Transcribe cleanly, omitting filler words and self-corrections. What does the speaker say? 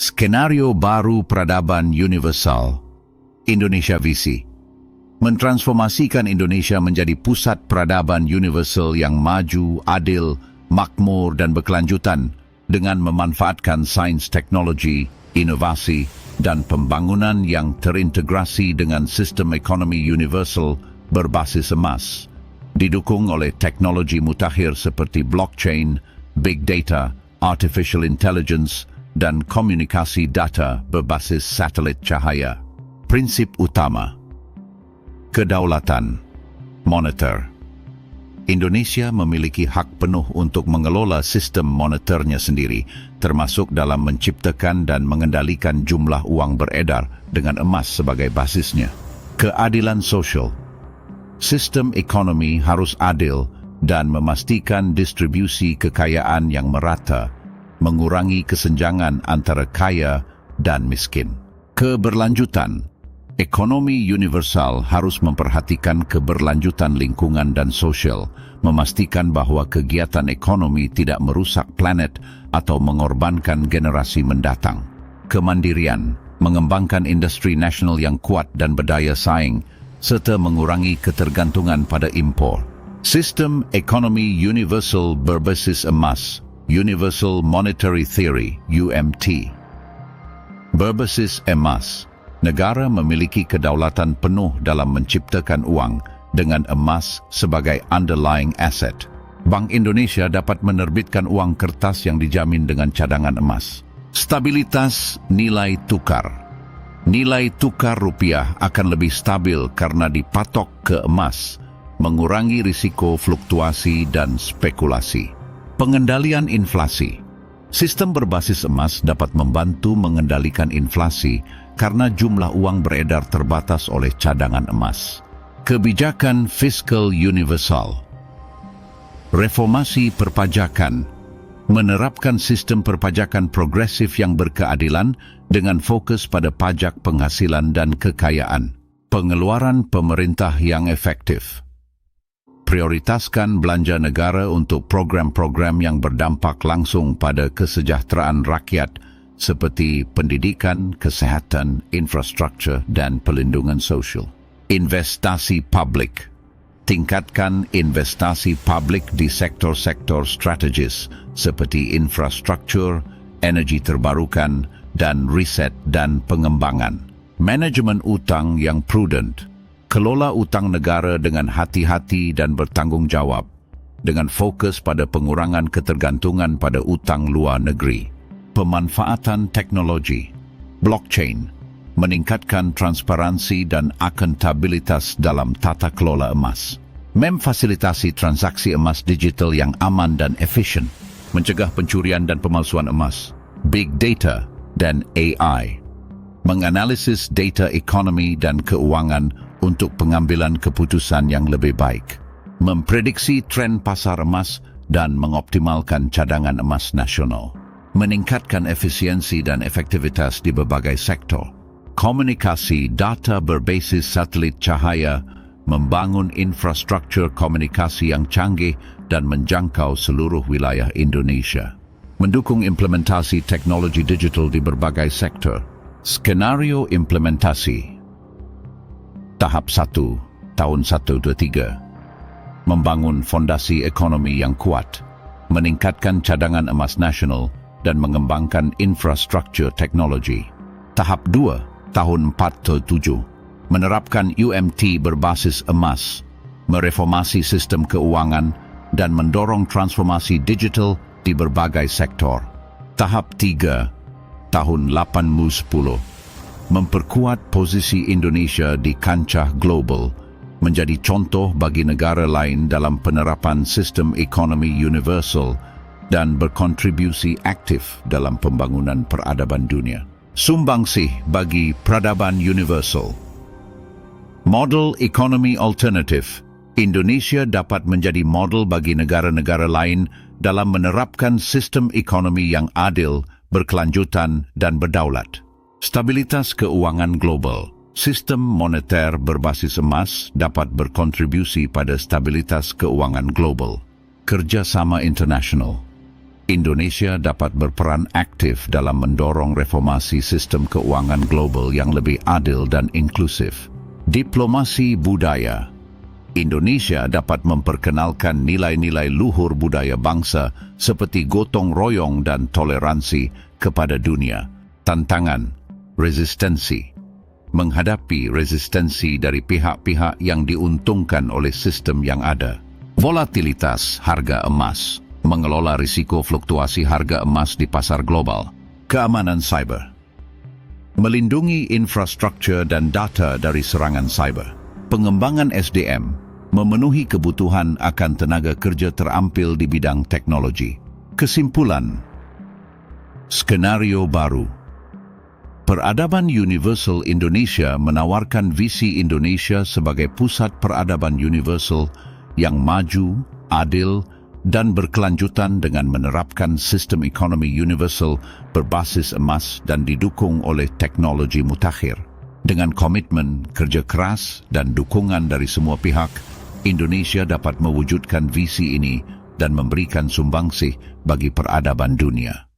Skenario baru peradaban universal, Indonesia Visi, mentransformasikan Indonesia menjadi pusat peradaban universal yang maju, adil, makmur dan berkelanjutan dengan memanfaatkan sains teknologi, inovasi dan pembangunan yang terintegrasi dengan sistem ekonomi universal berbasis emas, didukung oleh teknologi mutakhir seperti blockchain, big data, artificial intelligence, dan komunikasi data berbasis satelit cahaya. Prinsip utama: kedaulatan moneter. Indonesia memiliki hak penuh untuk mengelola sistem moneternya sendiri, termasuk dalam menciptakan dan mengendalikan jumlah uang beredar dengan emas sebagai basisnya. Keadilan sosial. Sistem ekonomi harus adil dan memastikan distribusi kekayaan yang merata, mengurangi kesenjangan antara kaya dan miskin. Keberlanjutan. Ekonomi universal harus memperhatikan keberlanjutan lingkungan dan sosial, memastikan bahwa kegiatan ekonomi tidak merusak planet atau mengorbankan generasi mendatang. Kemandirian, mengembangkan industri nasional yang kuat dan berdaya saing, serta mengurangi ketergantungan pada impor. Sistem ekonomi universal berbasis emas, Universal Monetary Theory, UMT. Berbasis emas, negara memiliki kedaulatan penuh dalam menciptakan uang dengan emas sebagai underlying asset. Bank Indonesia dapat menerbitkan uang kertas yang dijamin dengan cadangan emas. Stabilitas nilai tukar. Nilai tukar rupiah akan lebih stabil karena dipatok ke emas, mengurangi risiko fluktuasi dan spekulasi. Pengendalian inflasi. Sistem berbasis emas dapat membantu mengendalikan inflasi karena jumlah uang beredar terbatas oleh cadangan emas. Kebijakan fiskal universal. Reformasi perpajakan. Menerapkan sistem perpajakan progresif yang berkeadilan dengan fokus pada pajak penghasilan dan kekayaan. Pengeluaran pemerintah yang efektif. Prioritaskan belanja negara untuk program-program yang berdampak langsung pada kesejahteraan rakyat seperti pendidikan, kesehatan, infrastruktur, dan pelindungan sosial. Investasi publik. Tingkatkan investasi publik di sektor-sektor strategis seperti infrastruktur, energi terbarukan, dan riset dan pengembangan. Manajemen utang yang prudent. Kelola utang negara dengan hati-hati dan bertanggung jawab, dengan fokus pada pengurangan ketergantungan pada utang luar negeri. Pemanfaatan teknologi, blockchain, meningkatkan transparansi dan akuntabilitas dalam tata kelola emas. Memfasilitasi transaksi emas digital yang aman dan efisien, mencegah pencurian dan pemalsuan emas. Big data dan AI, menganalisis data ekonomi dan keuangan untuk pengambilan keputusan yang lebih baik, memprediksi tren pasar emas dan mengoptimalkan cadangan emas nasional, meningkatkan efisiensi dan efektivitas di berbagai sektor, komunikasi data berbasis satelit cahaya, membangun infrastruktur komunikasi yang canggih dan menjangkau seluruh wilayah Indonesia, mendukung implementasi teknologi digital di berbagai sektor. Skenario implementasi. Tahap 1, tahun 123. Membangun fondasi ekonomi yang kuat, meningkatkan cadangan emas nasional, dan mengembangkan infrastruktur teknologi. Tahap 2, tahun 4-7. Menerapkan UMT berbasis emas, mereformasi sistem keuangan, dan mendorong transformasi digital di berbagai sektor. Tahap 3, tahun 8-10. Memperkuat posisi Indonesia di kancah global, menjadi contoh bagi negara lain dalam penerapan sistem ekonomi universal dan berkontribusi aktif dalam pembangunan peradaban dunia. Sumbangsih bagi peradaban universal. Model ekonomi alternatif. Indonesia dapat menjadi model bagi negara-negara lain dalam menerapkan sistem ekonomi yang adil, berkelanjutan, dan berdaulat. Stabilitas keuangan global. Sistem moneter berbasis emas dapat berkontribusi pada stabilitas keuangan global. Kerjasama internasional. Indonesia dapat berperan aktif dalam mendorong reformasi sistem keuangan global yang lebih adil dan inklusif. Diplomasi budaya. Indonesia dapat memperkenalkan nilai-nilai luhur budaya bangsa seperti gotong royong dan toleransi kepada dunia. Tantangan, resistensi. Menghadapi resistensi dari pihak-pihak yang diuntungkan oleh sistem yang ada. Volatilitas harga emas. Mengelola risiko fluktuasi harga emas di pasar global. Keamanan cyber. Melindungi infrastruktur dan data dari serangan cyber. Pengembangan SDM. Memenuhi kebutuhan akan tenaga kerja terampil di bidang teknologi. Kesimpulan. Skenario baru. Peradaban Universal Indonesia menawarkan visi Indonesia sebagai pusat peradaban universal yang maju, adil, dan berkelanjutan dengan menerapkan sistem ekonomi universal berbasis emas dan didukung oleh teknologi mutakhir. Dengan komitmen, kerja keras, dan dukungan dari semua pihak, Indonesia dapat mewujudkan visi ini dan memberikan sumbangsih bagi peradaban dunia.